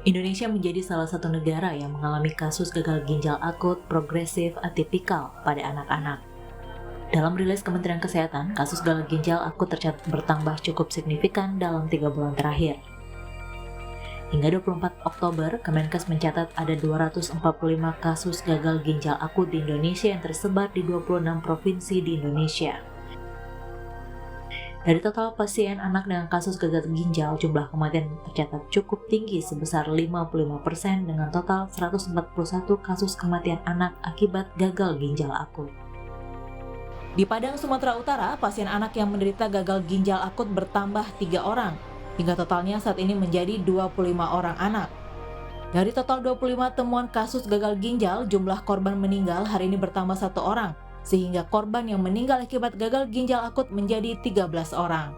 Indonesia menjadi salah satu negara yang mengalami kasus gagal ginjal akut progresif atipikal pada anak-anak. Dalam rilis Kementerian Kesehatan, kasus gagal ginjal akut tercatat bertambah cukup signifikan dalam 3 bulan terakhir. Hingga 24 Oktober, Kemenkes mencatat ada 245 kasus gagal ginjal akut di Indonesia yang tersebar di 26 provinsi di Indonesia. Dari total pasien anak dengan kasus gagal ginjal, jumlah kematian tercatat cukup tinggi sebesar 55% dengan total 141 kasus kematian anak akibat gagal ginjal akut. Di Padang, Sumatera Utara, pasien anak yang menderita gagal ginjal akut bertambah 3 orang, hingga totalnya saat ini menjadi 25 orang anak. Dari total 25 temuan kasus gagal ginjal, jumlah korban meninggal hari ini bertambah 1 orang, sehingga korban yang meninggal akibat gagal ginjal akut menjadi 13 orang.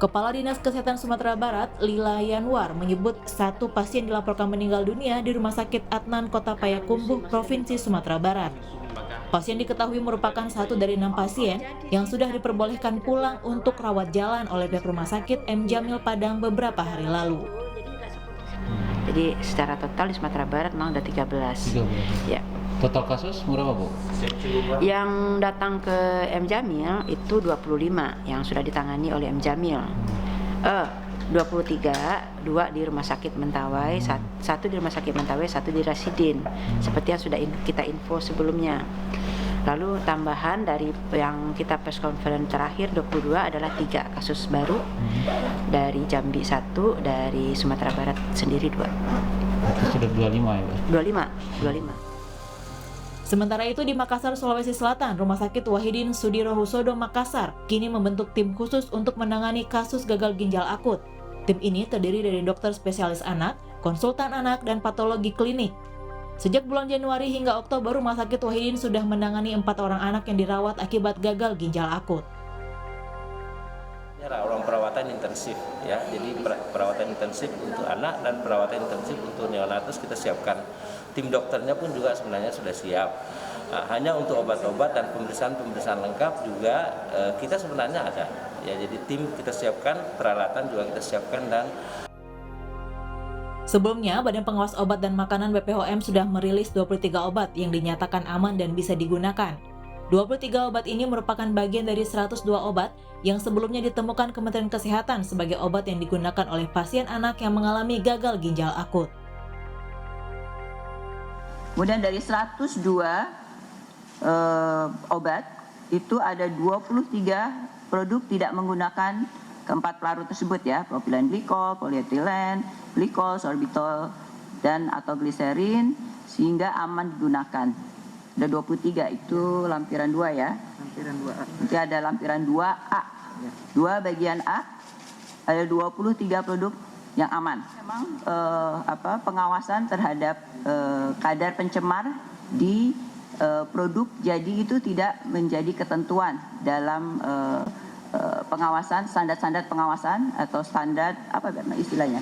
Kepala Dinas Kesehatan Sumatera Barat, Lila Yanwar, menyebut 1 pasien dilaporkan meninggal dunia di Rumah Sakit Adnan Kota Payakumbuh, Provinsi Sumatera Barat. Pasien diketahui merupakan 1 dari 6 pasien yang sudah diperbolehkan pulang untuk rawat jalan oleh pihak Rumah Sakit M. Jamil Padang beberapa hari lalu. Jadi secara total di Sumatera Barat memang ada 13. Ya. Total kasus berapa, Bu? Yang datang ke M. Jamil itu 25 yang sudah ditangani oleh M. Jamil. 23, 2 di Rumah Sakit Mentawai, 1 di Rumah Sakit Mentawai, 1 di Rasidin. Seperti yang sudah kita info sebelumnya. Lalu tambahan dari yang kita press conference terakhir 22 adalah 3 kasus baru dari Jambi 1, dari Sumatera Barat sendiri 2. Itu sudah 25 ya, Bu? 25. Sementara itu di Makassar, Sulawesi Selatan, Rumah Sakit Wahidin Sudirohusodo Makassar kini membentuk tim khusus untuk menangani kasus gagal ginjal akut. Tim ini terdiri dari dokter spesialis anak, konsultan anak, dan patologi klinik. Sejak bulan Januari hingga Oktober, Rumah Sakit Wahidin sudah menangani 4 orang anak yang dirawat akibat gagal ginjal akut. Ruang perawatan intensif ya, jadi perawatan intensif untuk anak dan perawatan intensif untuk neonatus kita siapkan. Tim dokternya pun juga sebenarnya sudah siap. Nah, hanya untuk obat-obat dan pemeriksaan lengkap juga kita sebenarnya ada. Ya, jadi tim kita siapkan, peralatan juga kita siapkan dan Sebelumnya, Badan Pengawas Obat dan Makanan BPOM sudah merilis 23 obat yang dinyatakan aman dan bisa digunakan. 23 obat ini merupakan bagian dari 102 obat yang sebelumnya ditemukan Kementerian Kesehatan sebagai obat yang digunakan oleh pasien anak yang mengalami gagal ginjal akut. Kemudian dari 102 obat, itu ada 23 produk tidak menggunakan keempat pelarut tersebut ya, propilen glikol, polietilen, glikol, sorbitol, dan atau gliserin, sehingga aman digunakan. Ada 23, itu lampiran 2 ya. Lampiran 2A. Nanti ada lampiran 2A. 2 bagian A, ada 23 produk yang aman. Memang pengawasan terhadap kadar pencemar di produk jadi itu tidak menjadi ketentuan dalam pengawasan, standar pengawasan atau standar apa istilahnya?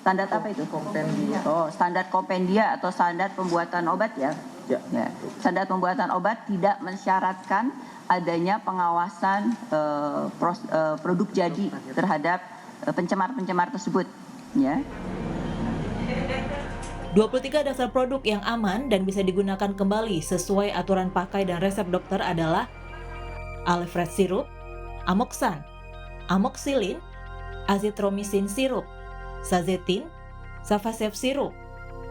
Standar apa itu? Kompendia. Oh, standar kompendia atau standar pembuatan obat ya. Ya. Standar pembuatan obat tidak mensyaratkan adanya pengawasan produk jadi terhadap pencemar-pencemar tersebut, ya. 23 dasar produk yang aman dan bisa digunakan kembali sesuai aturan pakai dan resep dokter adalah Alefred sirup, Amoxan, Amoxicillin, Azithromycin sirup, Sazetin, Savasef sirup,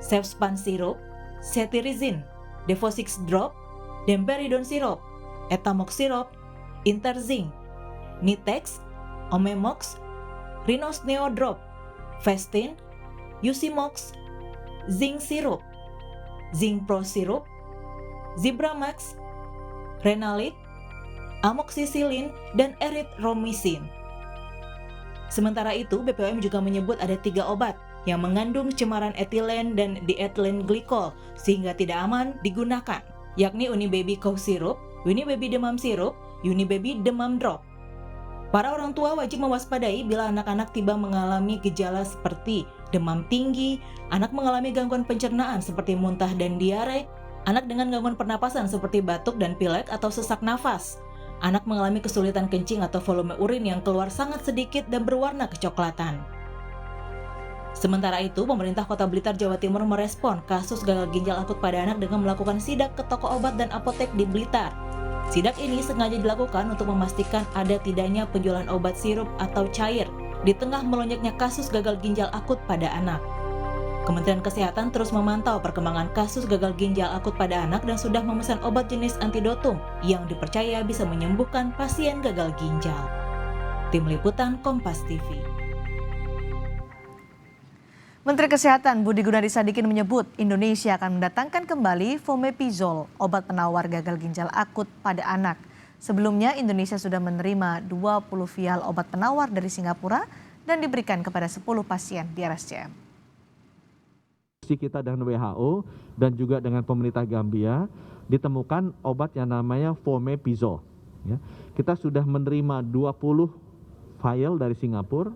Cefspan sirup, Cetirizine, Devosix drop, Demperidone sirup, Etamox sirup, Interzing, Nitex, Omemox, Rhinos Neo drop, Vestin, Usimox, Zinc sirup, Zinc Pro sirup, Zibramax, Renalid, Amoxicillin, dan Erythromycin. Sementara itu, BPOM juga menyebut ada 3 obat yang mengandung cemaran etilen dan diethylene glikol sehingga tidak aman digunakan, yakni Unibaby Cough Syrup, Unibaby Demam Syrup, Unibaby Demam Drop. Para orang tua wajib mewaspadai bila anak-anak tiba mengalami gejala seperti demam tinggi, anak mengalami gangguan pencernaan seperti muntah dan diare, anak dengan gangguan pernapasan seperti batuk dan pilek atau sesak nafas, anak mengalami kesulitan kencing atau volume urin yang keluar sangat sedikit dan berwarna kecoklatan. Sementara itu, pemerintah Kota Blitar, Jawa Timur merespon kasus gagal ginjal akut pada anak dengan melakukan sidak ke toko obat dan apotek di Blitar. Sidak ini sengaja dilakukan untuk memastikan ada tidaknya penjualan obat sirup atau cair di tengah melonjaknya kasus gagal ginjal akut pada anak. Kementerian Kesehatan terus memantau perkembangan kasus gagal ginjal akut pada anak dan sudah memesan obat jenis antidotum yang dipercaya bisa menyembuhkan pasien gagal ginjal. Tim Liputan Kompas TV. Menteri Kesehatan Budi Gunadi Sadikin menyebut Indonesia akan mendatangkan kembali Fomepizole, obat penawar gagal ginjal akut pada anak. Sebelumnya Indonesia sudah menerima 20 vial obat penawar dari Singapura dan diberikan kepada 10 pasien di RSCM. Kita dengan WHO dan juga dengan pemerintah Gambia ditemukan obat yang namanya Fomepizole. Ya. Kita sudah menerima 20 vial dari Singapura.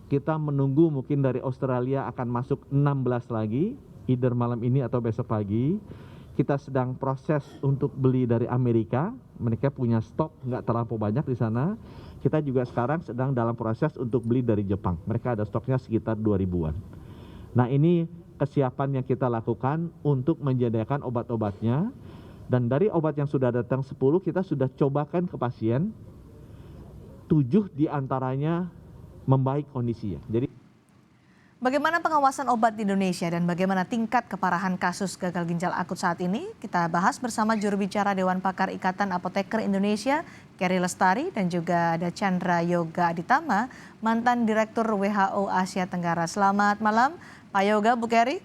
Kita menunggu mungkin dari Australia akan masuk 16 lagi, either malam ini atau besok pagi. Kita sedang proses untuk beli dari Amerika, mereka punya stok nggak terlalu banyak di sana. Kita juga sekarang sedang dalam proses untuk beli dari Jepang, mereka ada stoknya sekitar 2000-an. Nah ini kesiapan yang kita lakukan untuk menyediakan obat-obatnya. Dan dari obat yang sudah datang 10, kita sudah cobakan ke pasien, 7 diantaranya membaik kondisinya. Jadi, bagaimana pengawasan obat di Indonesia dan bagaimana tingkat keparahan kasus gagal ginjal akut saat ini? Kita bahas bersama juru bicara Dewan Pakar Ikatan Apoteker Indonesia, Kerry Lestari, dan juga ada Chandra Yoga Aditama, mantan Direktur WHO Asia Tenggara. Selamat malam, Pak Yoga, Bu Kerry.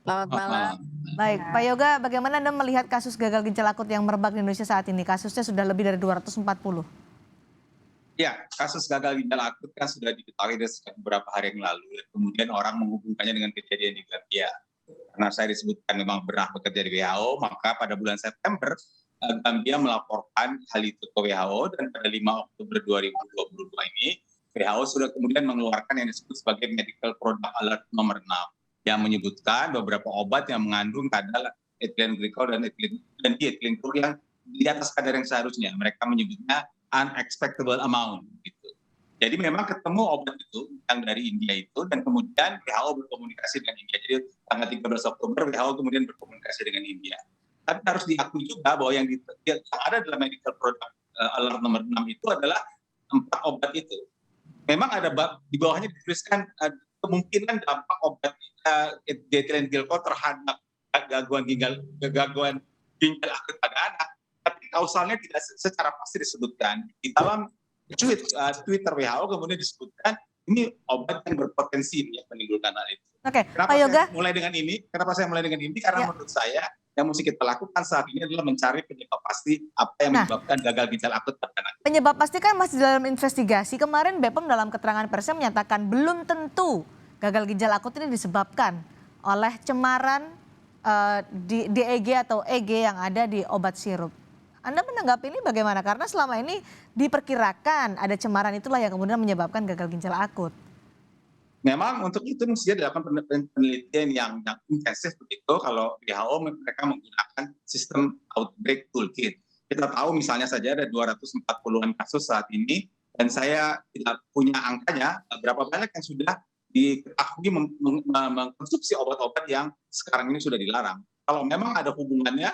Selamat malam. Baik, Pak Yoga, bagaimana Anda melihat kasus gagal ginjal akut yang merebak di Indonesia saat ini? Kasusnya sudah lebih dari 240. Ya, kasus gagal ginjal akut kan sudah diketahui dari beberapa hari yang lalu. Dan kemudian orang menghubungkannya dengan kejadian di Gambia. Karena saya disebutkan memang pernah bekerja di WHO, maka pada bulan September Gambia melaporkan hal itu ke WHO dan pada 5 Oktober 2022 ini WHO sudah kemudian mengeluarkan yang disebut sebagai Medical Product Alert nomor 6 yang menyebutkan beberapa obat yang mengandung kadar ethylene glycol dan diethylene glycol yang di atas kadar yang seharusnya. Mereka menyebutnya unexpectable amount gitu. Jadi memang ketemu obat itu yang dari India itu dan kemudian WHO berkomunikasi dengan India. Jadi tanggal 13 Oktober WHO kemudian berkomunikasi dengan India. Tapi harus diakui juga bahwa yang ada dalam Medical Product Alert nomor 6 itu adalah 4 obat itu. Memang ada di bawahnya dituliskan kemungkinan dampak obat diethylene glycol terhadap gangguan ginjal akut pada anak. Tapi kausalnya tidak secara pasti disebutkan. Di dalam Twitter WHO kemudian disebutkan ini obat yang berpotensi menimbulkan hal itu. Oke, Kenapa Pak Yoga? Kenapa saya mulai dengan ini? Karena menurut saya yang mesti kita lakukan saat ini adalah mencari penyebab pasti apa yang menyebabkan gagal ginjal akut pada anak. Penyebab pasti kan masih dalam investigasi. Kemarin BPOM dalam keterangan persnya menyatakan belum tentu gagal ginjal akut ini disebabkan oleh cemaran DEG atau EG yang ada di obat sirup. Anda menanggapi ini bagaimana? Karena selama ini diperkirakan ada cemaran itulah yang kemudian menyebabkan gagal ginjal akut. Memang untuk itu mesti dilakukan penelitian yang intensif begitu kalau WHO mereka menggunakan sistem outbreak toolkit. Kita tahu misalnya saja ada 240-an kasus saat ini dan saya tidak punya angkanya berapa banyak yang sudah diketahui mengkonsumsi obat-obat yang sekarang ini sudah dilarang. Kalau memang ada hubungannya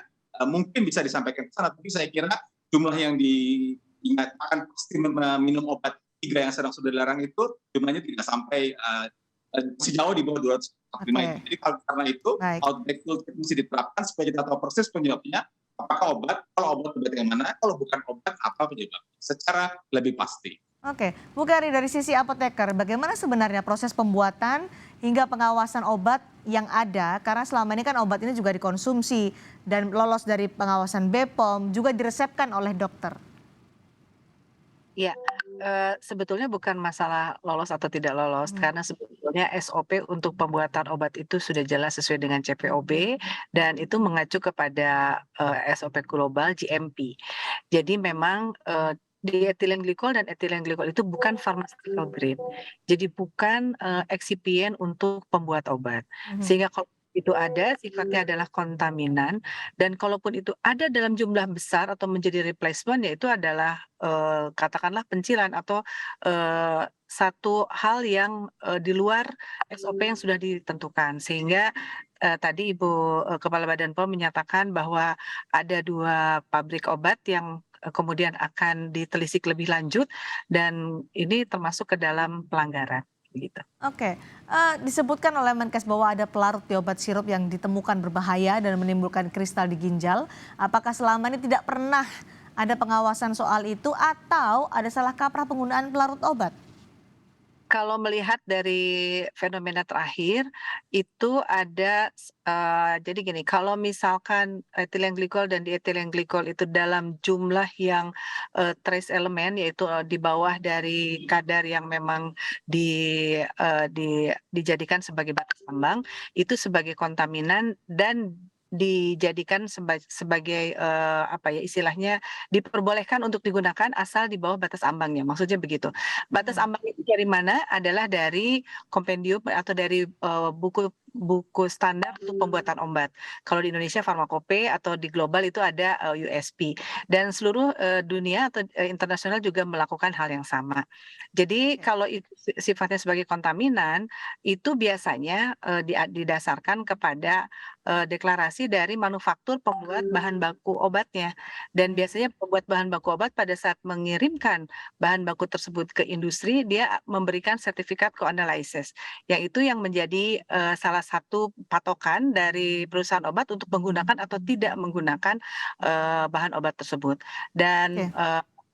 mungkin bisa disampaikan ke sana, tapi saya kira jumlah yang dinyatakan pasti minum obat 3 yang sedang sudah dilarang itu jumlahnya tidak sampai sejauh di bawah 245 itu. Jadi karena itu outbreak toolkit mesti diterapkan supaya kita tahu persis penyebabnya, apakah kalau obat yang mana, kalau bukan obat apa penyebabnya, secara lebih pasti. Oke, Bu Kerry, dari sisi apoteker, bagaimana sebenarnya proses pembuatan hingga pengawasan obat yang ada? Karena selama ini kan obat ini juga dikonsumsi dan lolos dari pengawasan BPOM, juga diresepkan oleh dokter. Ya, sebetulnya bukan masalah lolos atau tidak lolos, karena sebetulnya SOP untuk pembuatan obat itu sudah jelas sesuai dengan CPOB dan itu mengacu kepada SOP global GMP. Jadi memang diethylene glycol dan ethylene glycol itu bukan pharmaceutical grade, jadi bukan excipient untuk pembuat obat. Sehingga kalau itu ada sifatnya adalah kontaminan, dan kalaupun itu ada dalam jumlah besar atau menjadi replacement, yaitu adalah katakanlah pencilan atau satu hal yang di luar SOP yang sudah ditentukan. Sehingga tadi Ibu Kepala Badan POM menyatakan bahwa ada 2 pabrik obat yang kemudian akan ditelisik lebih lanjut, dan ini termasuk ke dalam pelanggaran. Begitu. Oke, disebutkan oleh Menkes bahwa ada pelarut di obat sirup yang ditemukan berbahaya dan menimbulkan kristal di ginjal. Apakah selama ini tidak pernah ada pengawasan soal itu atau ada salah kaprah penggunaan pelarut obat? Kalau melihat dari fenomena terakhir, itu ada, jadi gini, kalau misalkan etilen glikol dan dietilen glikol itu dalam jumlah yang trace element, yaitu di bawah dari kadar yang memang dijadikan sebagai batas ambang, itu sebagai kontaminan dan dijadikan sebagai istilahnya diperbolehkan untuk digunakan asal di bawah batas ambangnya, maksudnya begitu. Batas ambang itu dari mana? Adalah dari kompendium atau dari buku standar untuk pembuatan obat. Kalau di Indonesia Farmakope atau di global itu ada USP, dan seluruh dunia atau internasional juga melakukan hal yang sama. Jadi kalau itu sifatnya sebagai kontaminan, itu biasanya didasarkan kepada deklarasi dari manufaktur pembuat bahan baku obatnya, dan biasanya pembuat bahan baku obat pada saat mengirimkan bahan baku tersebut ke industri, dia memberikan sertifikat co-analysis, yang itu yang menjadi salah satu patokan dari perusahaan obat untuk menggunakan atau tidak menggunakan bahan obat tersebut. Dan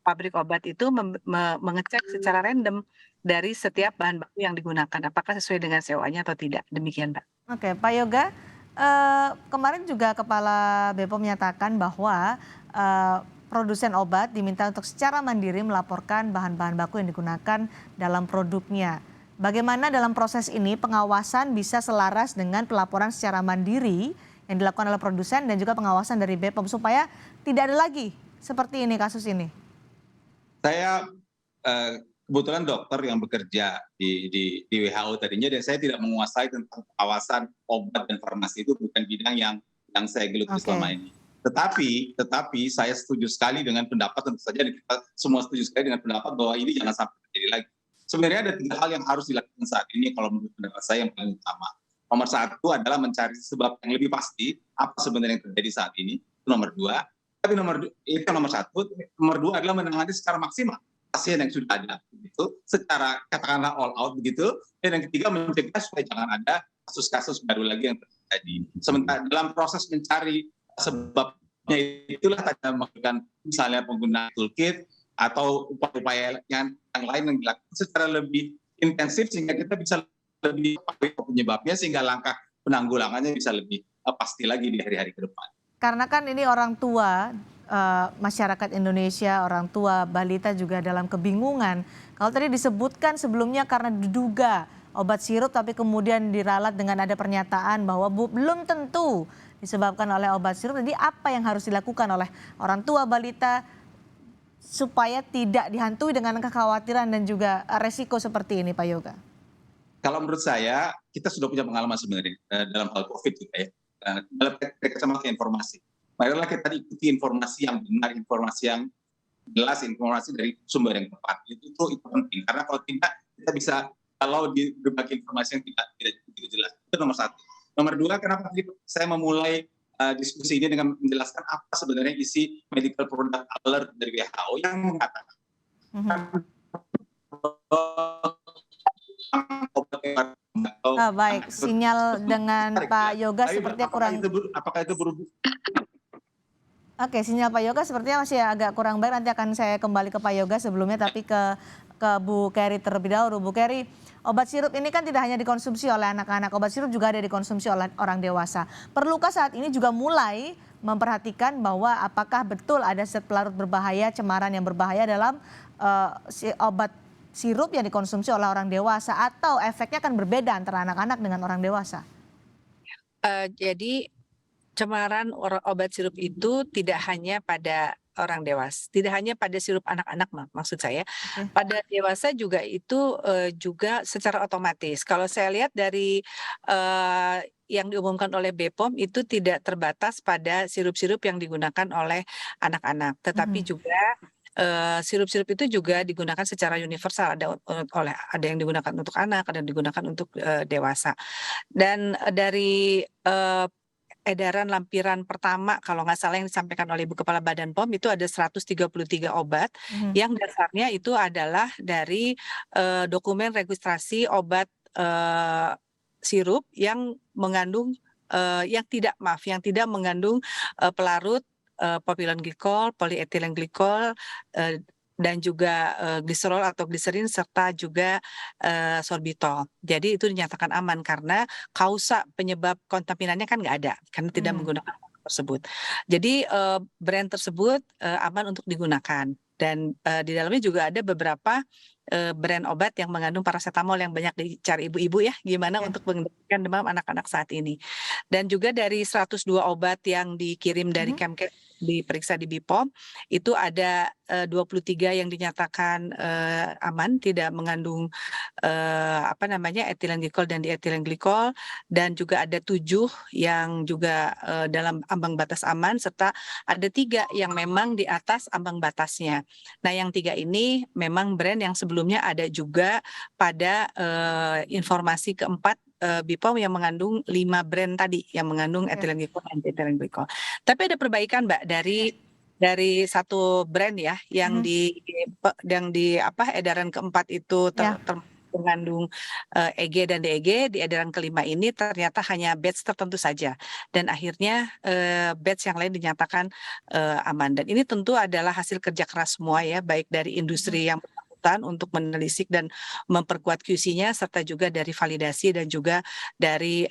pabrik obat itu mengecek secara random dari setiap bahan baku yang digunakan, apakah sesuai dengan CO-nya atau tidak. Demikian, Mbak. Oke, Pak Yoga, kemarin juga Kepala BPOM menyatakan bahwa produsen obat diminta untuk secara mandiri melaporkan bahan-bahan baku yang digunakan dalam produknya. Bagaimana dalam proses ini pengawasan bisa selaras dengan pelaporan secara mandiri yang dilakukan oleh produsen dan juga pengawasan dari BPOM supaya tidak ada lagi seperti ini kasus ini? Saya kebetulan dokter yang bekerja di WHO tadinya, dan saya tidak menguasai tentang pengawasan obat dan farmasi, itu bukan bidang yang saya geluti selama ini. Tetapi saya setuju sekali dengan pendapat, tentu saja kita semua setuju sekali dengan pendapat bahwa ini jangan sampai terjadi lagi. Sebenarnya ada 3 hal yang harus dilakukan saat ini kalau menurut pendapat saya yang paling utama. Nomor 1 adalah mencari sebab yang lebih pasti apa sebenarnya yang terjadi saat ini. Itu nomor 2. Tapi itu nomor 1. Nomor 2 adalah menangani secara maksimal pasien yang sudah ada, begitu, secara katakanlah all out begitu. Dan yang ketiga mencegah supaya jangan ada kasus-kasus baru lagi yang terjadi. Sementara dalam proses mencari sebabnya itulah tadi melakukan misalnya penggunaan toolkit atau upaya-upaya yang lain yang dilakukan secara lebih intensif sehingga kita bisa lebih tahu penyebabnya, sehingga langkah penanggulangannya bisa lebih pasti lagi di hari-hari ke depan. Karena kan ini orang tua masyarakat Indonesia, orang tua balita juga dalam kebingungan. Kalau tadi disebutkan sebelumnya karena diduga obat sirup tapi kemudian diralat dengan ada pernyataan bahwa belum tentu disebabkan oleh obat sirup. Jadi apa yang harus dilakukan oleh orang tua balita supaya tidak dihantui dengan kekhawatiran dan juga resiko seperti ini, Pak Yoga? Kalau menurut saya, kita sudah punya pengalaman sebenarnya dalam hal COVID juga ya. Dalam kacamata informasi. Marilah kita ikuti informasi yang benar, informasi yang jelas, informasi dari sumber yang tepat. Itu penting, karena kalau tidak kita bisa kalau di berbagai informasi yang tidak jelas. Itu nomor 1. Nomor 2, kenapa saya memulai diskusi ini dengan menjelaskan apa sebenarnya isi medical product alert dari WHO yang mengatakan baik, sinyal dengan Pak Yoga sepertinya kurang. Apakah itu berhubung? Oke, sinyal Pak Yoga sepertinya masih agak kurang baik. Nanti akan saya kembali ke Pak Yoga sebelumnya, tapi ke Bu Keri terlebih dahulu. Bu Keri, obat sirup ini kan tidak hanya dikonsumsi oleh anak-anak, obat sirup juga ada dikonsumsi oleh orang dewasa. Perlukah saat ini juga mulai memperhatikan bahwa apakah betul ada zat pelarut berbahaya, cemaran yang berbahaya dalam obat sirup yang dikonsumsi oleh orang dewasa, atau efeknya akan berbeda antara anak-anak dengan orang dewasa? Jadi cemaran obat sirup itu tidak hanya pada orang dewasa. Tidak hanya pada sirup anak-anak maksud saya, Oke. pada dewasa juga itu juga secara otomatis. Kalau saya lihat dari yang diumumkan oleh BPOM itu tidak terbatas pada sirup-sirup yang digunakan oleh anak-anak, tetapi juga sirup-sirup itu juga digunakan secara universal, ada yang digunakan untuk anak, ada yang digunakan untuk dewasa. Dan dari edaran lampiran pertama kalau nggak salah yang disampaikan oleh Ibu Kepala Badan POM itu ada 133 obat yang dasarnya itu adalah dari dokumen registrasi obat sirup yang mengandung yang tidak mengandung pelarut propylene glikol, polyethylene glikol, dan juga gliserol atau gliserin serta juga sorbitol. Jadi itu dinyatakan aman karena kausa penyebab kontaminannya kan nggak ada karena tidak menggunakan tersebut. Jadi brand tersebut aman untuk digunakan dan di dalamnya juga ada beberapa brand obat yang mengandung paracetamol yang banyak dicari ibu-ibu ya, gimana untuk mengendalikan demam anak-anak saat ini. Dan juga dari 102 obat yang dikirim dari Kemkes diperiksa di BPOM itu ada 23 yang dinyatakan aman, tidak mengandung etilen glikol dan dietilen glikol, dan juga ada 7 yang juga dalam ambang batas aman, serta ada 3 yang memang di atas ambang batasnya. Nah, yang 3 ini memang brand yang sebelumnya ada juga pada informasi keempat BPOM yang mengandung 5 brand tadi yang mengandung etilen glikol dan dietilen glikol. Tapi ada perbaikan Mbak dari satu brand ya yang edaran keempat itu mengandung EG dan DEG, di edaran kelima ini ternyata hanya batch tertentu saja dan akhirnya batch yang lain dinyatakan aman, dan ini tentu adalah hasil kerja keras semua ya, baik dari industri yang untuk menelisik dan memperkuat QC-nya serta juga dari validasi dan juga dari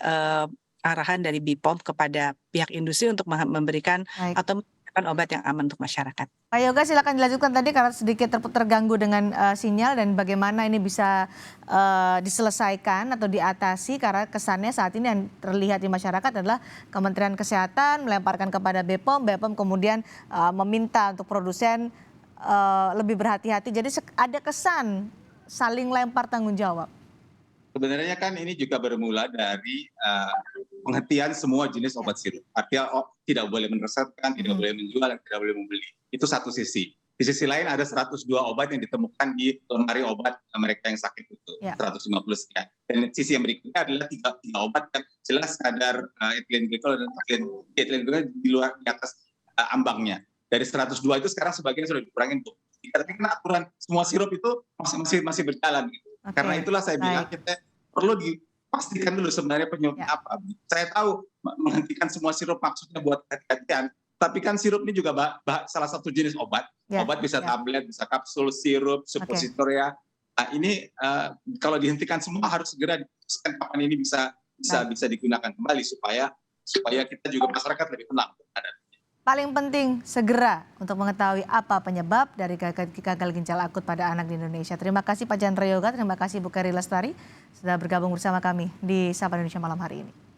arahan dari BPOM kepada pihak industri untuk memberikan atau memberikan obat yang aman untuk masyarakat. Pak Yoga, silakan dilanjutkan tadi karena sedikit terganggu dengan sinyal dan bagaimana ini bisa diselesaikan atau diatasi karena kesannya saat ini yang terlihat di masyarakat adalah Kementerian Kesehatan melemparkan kepada BPOM, BPOM kemudian meminta untuk produsen lebih berhati-hati. Jadi ada kesan saling lempar tanggung jawab. Sebenarnya kan ini juga bermula dari penghentian semua jenis obat sirup. Artinya tidak boleh meresepkan, tidak boleh menjual, tidak boleh membeli. Itu satu sisi. Di sisi lain ada 102 obat yang ditemukan di lemari obat mereka yang sakit itu, 150 sekian. Dan sisi yang berikutnya adalah 3 obat yang jelas kadar etilen glikol dan dietilen glikol di luar, di atas ambangnya. Dari 102 itu sekarang sebagian sudah dikurangin untuk 3, tapi kena aturan semua sirup itu masih berjalan gitu. Karena itulah saya bilang kita perlu dipastikan dulu sebenarnya penyebabnya apa. Saya tahu menghentikan semua sirup maksudnya buat hati-hatian, tapi kan sirup ini juga salah satu jenis obat. Obat bisa tablet, bisa kapsul, sirup, suppositoria. Nah ini kalau dihentikan semua harus segera diputuskan kapan ini bisa digunakan kembali supaya kita juga masyarakat lebih tenang terhadap. Paling penting segera untuk mengetahui apa penyebab dari gagal ginjal akut pada anak di Indonesia. Terima kasih Pak Chandra Yoga, terima kasih Bu Keri Lestari sudah bergabung bersama kami di Sapa Indonesia malam hari ini.